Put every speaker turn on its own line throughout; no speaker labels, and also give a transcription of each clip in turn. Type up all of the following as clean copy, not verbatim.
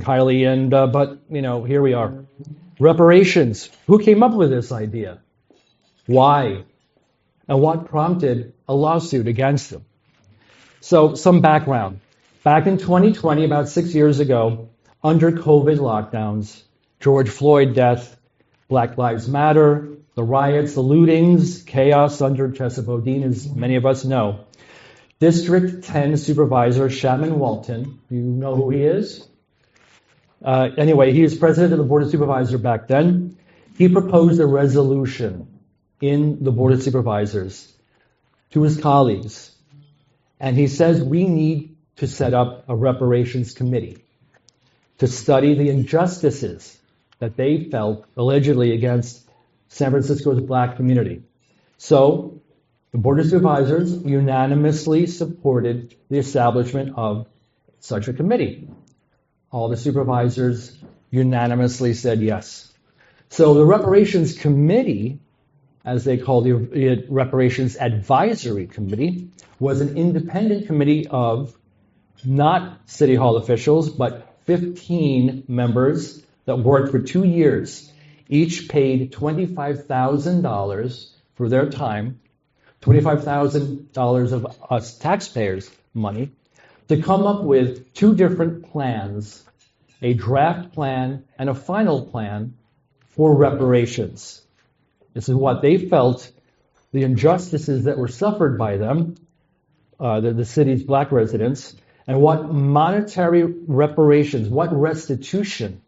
highly, but here we are. Reparations. Who came up with this idea? Why? And what prompted a lawsuit against them? So, some background. Back in 2020, about 6 years ago, under COVID lockdowns, George Floyd death, Black Lives Matter, the riots, the lootings, chaos under Chesa Boudin, as many of us know. District 10 Supervisor Shaman Walton, you know who he is? Anyway, he was president of the Board of Supervisors back then. He proposed a resolution in the Board of Supervisors to his colleagues. And he says we need to set up a reparations committee to study the injustices that they felt allegedly against San Francisco's black community. So the Board of Supervisors unanimously supported the establishment of such a committee. All the supervisors unanimously said yes. So the Reparations Committee, as they call the Reparations Advisory Committee, was an independent committee of not City Hall officials, but 15 members that worked for 2 years. Each paid $25,000 for their time, $25,000 of us taxpayers' money, to come up with 2 different plans, a draft plan and a final plan for reparations. This is what they felt the injustices that were suffered by them, the city's black residents, and what monetary reparations, what restitution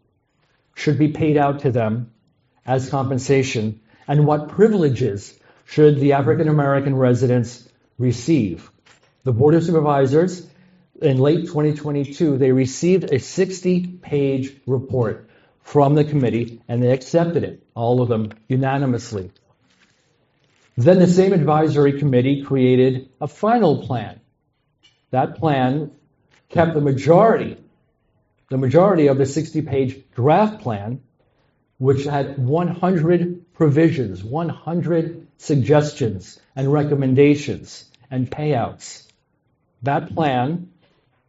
should be paid out to them as compensation, and what privileges should the African American residents receive. The Board of Supervisors, in late 2022, they received a 60-page report from the committee, and they accepted it, all of them, unanimously. Then the same advisory committee created a final plan. That plan kept the majority of the 60-page draft plan, which had 100 provisions, 100 suggestions and recommendations and payouts. That plan,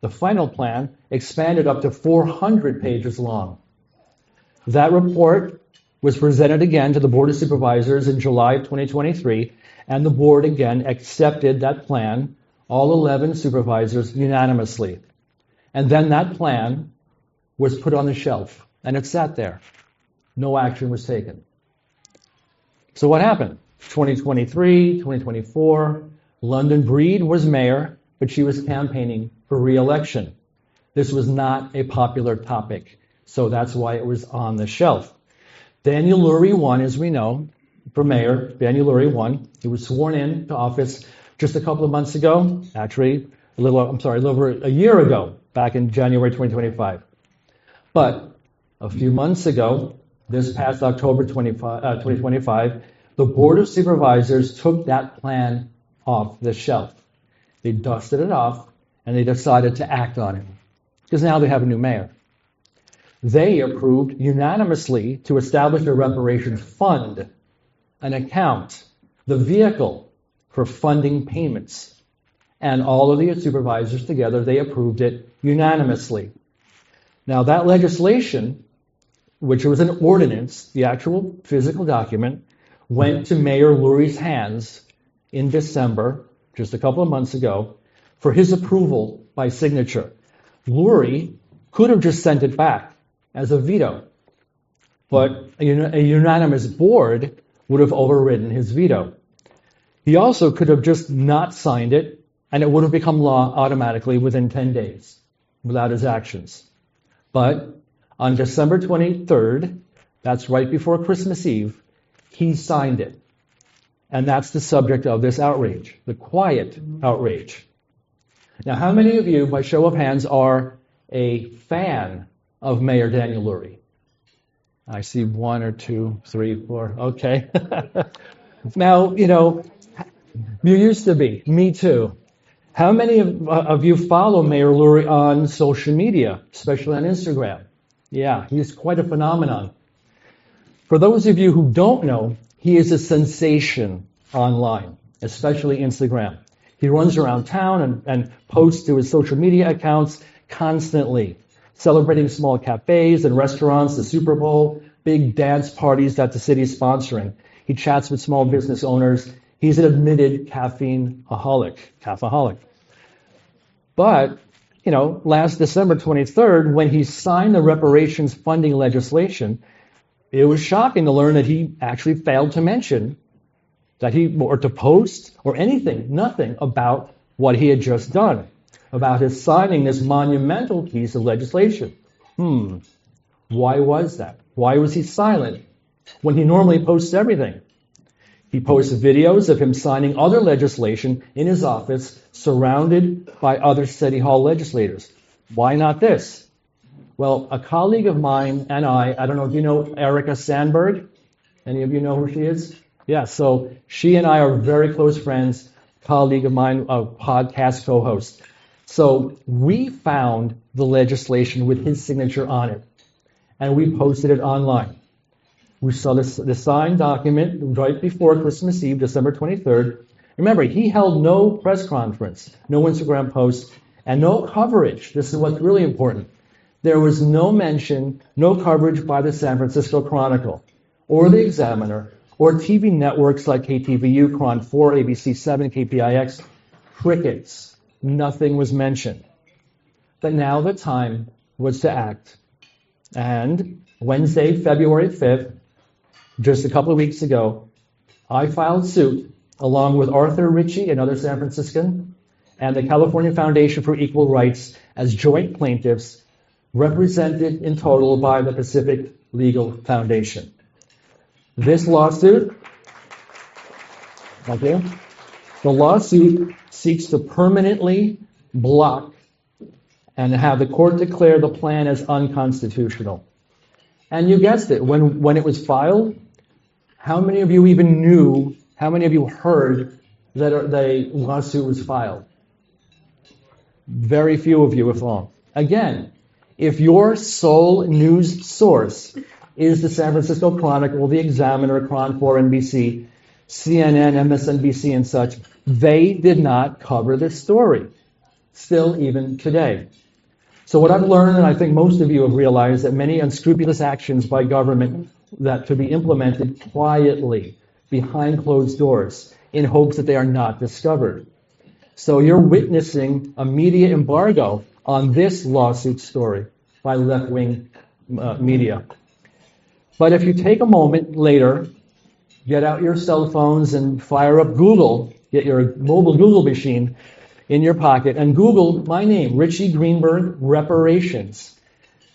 the final plan, expanded up to 400 pages long. That report was presented again to the Board of Supervisors in July of 2023, and the board again accepted that plan, all 11 supervisors unanimously. And then that plan was put on the shelf, and it sat there. No action was taken. So what happened? 2023, 2024, London Breed was mayor, but she was campaigning for re-election. This was not a popular topic, so that's why it was on the shelf. Daniel Lurie won, as we know, for mayor. Daniel Lurie won. He was sworn in to office just a couple of months ago, actually, a little over a year ago, back in January 2025. But a few months ago, this past October 2025, the Board of Supervisors took that plan off the shelf. They dusted it off, and they decided to act on it, because now they have a new mayor. They approved unanimously to establish a reparations fund, an account, the vehicle for funding payments. And all of the supervisors together, they approved it unanimously. Now that legislation, which was an ordinance, the actual physical document, went to Mayor Lurie's hands in December, just a couple of months ago, for his approval by signature. Lurie could have just sent it back as a veto, but a unanimous board would have overridden his veto. He also could have just not signed it, and it would have become law automatically within 10 days without his actions. But on December 23rd, that's right before Christmas Eve, he signed it. And that's the subject of this outrage, the quiet outrage. Now, how many of you, by show of hands, are a fan of Mayor Daniel Lurie? I see 1 or 2, 3, 4. Okay. Now, you used to be. Me too. How many of you follow Mayor Lurie on social media, especially on Instagram? Yeah, he's quite a phenomenon. For those of you who don't know, he is a sensation online, especially Instagram. He runs around town and posts to his social media accounts constantly. celebrating small cafes and restaurants, the Super Bowl, big dance parties that the city is sponsoring. He chats with small business owners. He's an admitted caffeaholic. But, last December 23rd, when he signed the reparations funding legislation, it was shocking to learn that he actually failed to mention or to post or nothing about what he had just done, about his signing this monumental piece of legislation. Why was that? Why was he silent when he normally posts everything? He posts videos of him signing other legislation in his office, surrounded by other City Hall legislators. Why not this? Well, a colleague of mine and I don't know if you know Erica Sandberg. Any of you know who she is? Yeah, so she and I are very close friends, colleague of mine, a podcast co-host. So we found the legislation with his signature on it, and we posted it online. We saw the signed document right before Christmas Eve, December 23rd. Remember, he held no press conference, no Instagram post, and no coverage. This is what's really important. There was no mention, no coverage by the San Francisco Chronicle or the Examiner or TV networks like KTVU, Chron 4, ABC 7, KPIX. Crickets. Nothing was mentioned. But now the time was to act. And Wednesday, February 5th, just a couple of weeks ago, I filed suit along with Arthur Richie, another San Franciscan, and the California Foundation for Equal Rights as joint plaintiffs, represented in total by the Pacific Legal Foundation. This lawsuit, the lawsuit seeks to permanently block and have the court declare the plan as unconstitutional. And you guessed it, when it was filed, how many of you even knew, how many of you heard that the lawsuit was filed? Very few of you, if all. Again, if your sole news source is the San Francisco Chronicle, the Examiner, Chron 4, NBC, CNN, MSNBC, and such, they did not cover this story, still even today. So what I've learned, and I think most of you have realized, that many unscrupulous actions by government that could be implemented quietly, behind closed doors, in hopes that they are not discovered. So you're witnessing a media embargo on this lawsuit story by left-wing media. But if you take a moment later, get out your cell phones and fire up Google, get your mobile Google machine in your pocket, and Google my name, Richie Greenberg, reparations,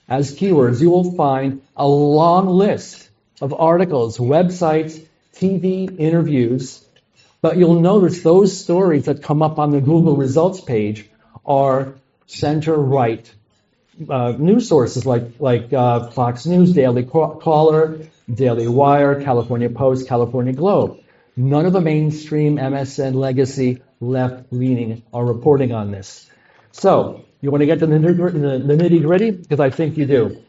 as keywords, you will find a long list of articles, websites, TV interviews, but you'll notice those stories that come up on the Google results page are center-right news sources like Fox News, Daily Caller, Daily Wire, California Post, California Globe. None of the mainstream MSN legacy left-leaning are reporting on this. So, you want to get to the nitty-gritty? Because I think you do.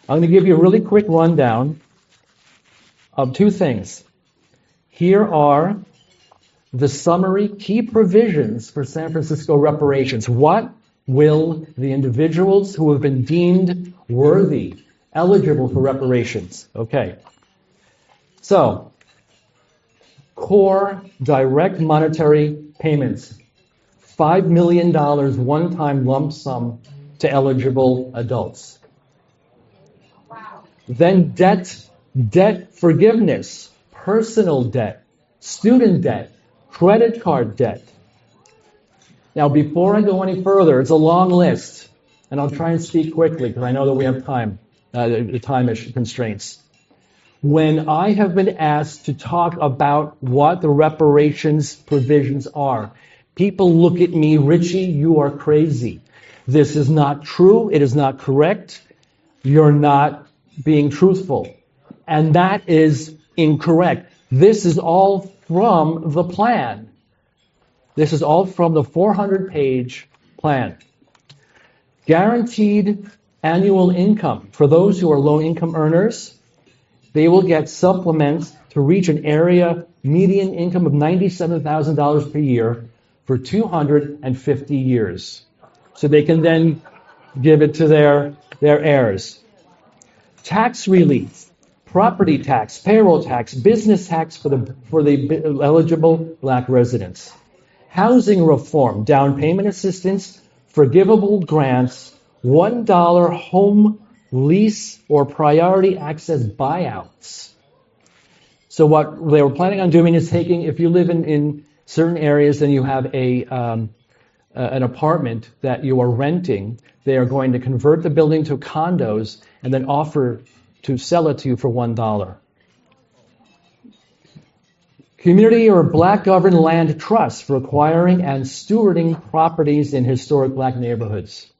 I'm going to give you a really quick rundown of two things. Here are the summary key provisions for San Francisco reparations. What will the individuals who have been deemed worthy, eligible for reparations? Okay. So, core direct monetary payments. $5 million one-time lump sum to eligible adults.
Wow.
Then debt forgiveness, personal debt, student debt, credit card debt. Now, before I go any further, it's a long list, and I'll try and speak quickly because I know that we have time, the time constraints. When I have been asked to talk about what the reparations provisions are, people look at me, Richie, you are crazy. This is not true. It is not correct. You're not being truthful. And that is incorrect. This is all from the plan. This is all from the 400-page plan. Guaranteed annual income. For those who are low-income earners, they will get supplements to reach an area median income of $97,000 per year for 250 years. So they can then give it to their heirs. Tax relief, property tax, payroll tax, business tax for the eligible black residents. Housing reform, down payment assistance, forgivable grants, $1 home lease or priority access buyouts. So what they were planning on doing is taking, if you live in certain areas and you have an apartment that you are renting, they are going to convert the building to condos and then offer to sell it to you for $1. Community or black governed land trusts for acquiring and stewarding properties in historic black neighborhoods.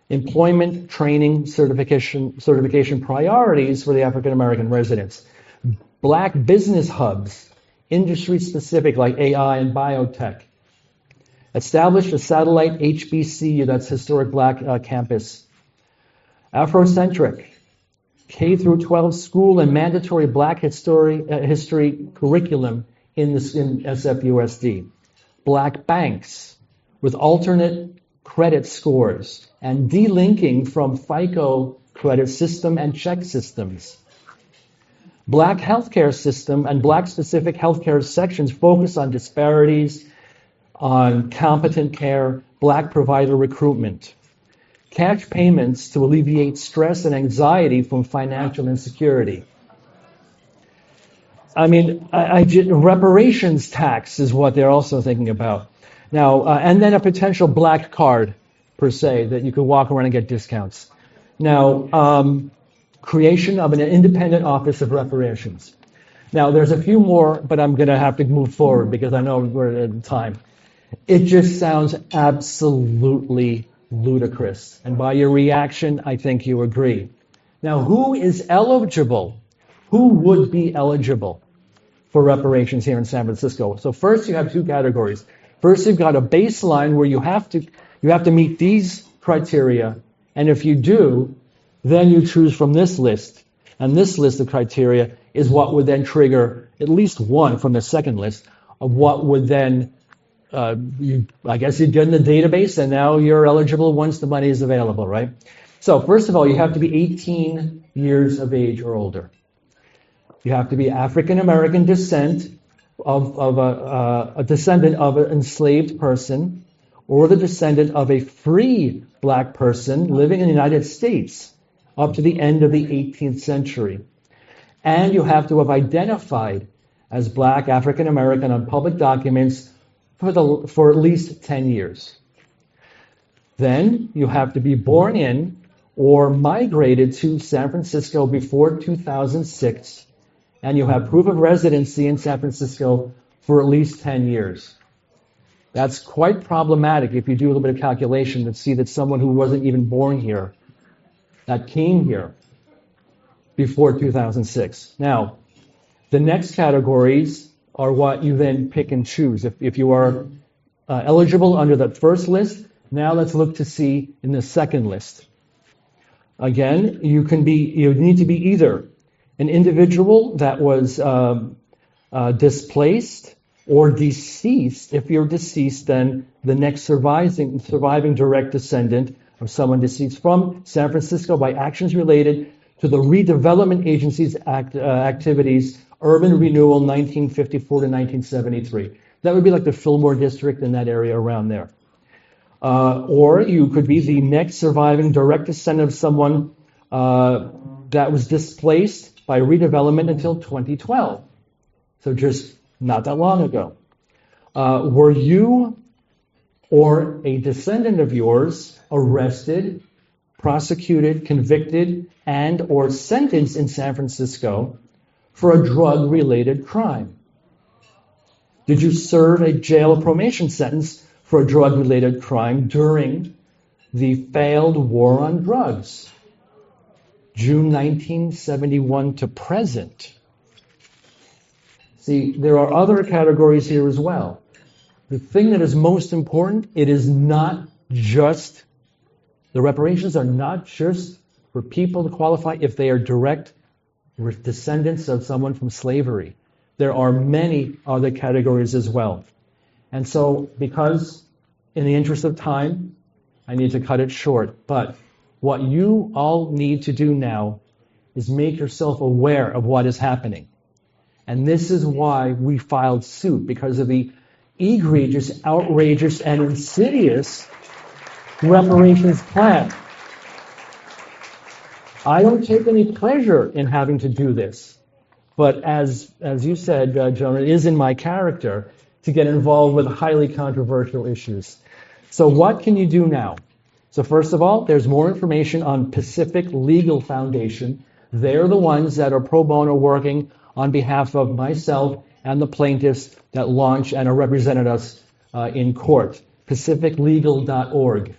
Employment, training, certification priorities for the African American residents. Black business hubs, industry specific like AI and biotech. Establish a satellite HBCU, that's historic black campus. Afrocentric, K through 12 school and mandatory black history curriculum in SFUSD. Black banks with alternate credit scores and delinking from FICO credit system and check systems. Black healthcare system and black specific healthcare sections focus on disparities, on competent care, black provider recruitment. Cash payments to alleviate stress and anxiety from financial insecurity. I mean, reparations tax is what they're also thinking about. Now, and then a potential black card, per se, that you could walk around and get discounts. Now, creation of an independent office of reparations. Now, there's a few more, but I'm going to have to move forward because I know we're at time. It just sounds absolutely ludicrous. And by your reaction, I think you agree. Now, who is eligible? Who would be eligible for reparations here in San Francisco? So first you have two categories. First, you've got a baseline where you have to meet these criteria. And if you do, then you choose from this list. And this list of criteria is what would then trigger at least one from the second list of what would then, I guess you'd get in the database and now you're eligible once the money is available, right? So first of all, you have to be 18 years of age or older. You have to be African American descent of a descendant of an enslaved person or the descendant of a free black person living in the United States up to the end of the 18th century. And you have to have identified as black African American on public documents for at least 10 years. Then you have to be born in or migrated to San Francisco before 2006, and you have proof of residency in San Francisco for at least 10 years. That's quite problematic if you do a little bit of calculation to see that someone who wasn't even born here, that came here before 2006. Now, the next categories are what you then pick and choose. If you are eligible under the first list, now let's look to see in the second list. Again, you need to be either an individual that was displaced or deceased. If you're deceased, then the next surviving direct descendant of someone deceased from San Francisco by actions related to the redevelopment agency's activities, urban renewal 1954 to 1973. That would be like the Fillmore district in that area around there. Or you could be the next surviving direct descendant of someone that was displaced by redevelopment until 2012. So just not that long ago. Were you or a descendant of yours arrested, prosecuted, convicted, and or sentenced in San Francisco for a drug-related crime? Did you serve a jail probation sentence for a drug-related crime during the failed war on drugs, June 1971 to present? See, there are other categories here as well. The thing that is most important, it is not just, the reparations are not just for people to qualify if they are direct descendants of someone from slavery. There are many other categories as well. And so, because in the interest of time, I need to cut it short. But What you all need to do now is make yourself aware of what is happening. And this is why we filed suit, because of the egregious, outrageous, and insidious reparations plan. I don't take any pleasure in having to do this. But as you said, Joan, it is in my character to get involved with highly controversial issues. So what can you do now? So first of all, there's more information on Pacific Legal Foundation. They're the ones that are pro bono working on behalf of myself and the plaintiffs that launched and are represented us in court. pacificlegal.org.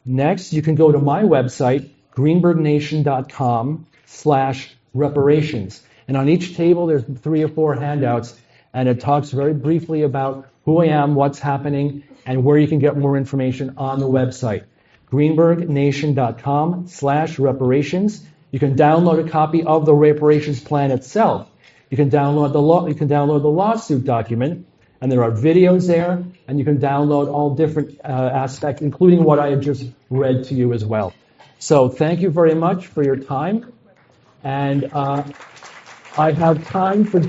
Next, you can go to my website, greenbergnation.com/reparations. And on each table, there's 3 or 4 handouts, and it talks very briefly about who I am, what's happening, and where you can get more information on the website. greenbergnation.com/reparations. You can download a copy of the reparations plan itself. You can download the lawsuit document, and there are videos there, and you can download all different aspects, including what I had just read to you as well. So thank you very much for your time, and I have time for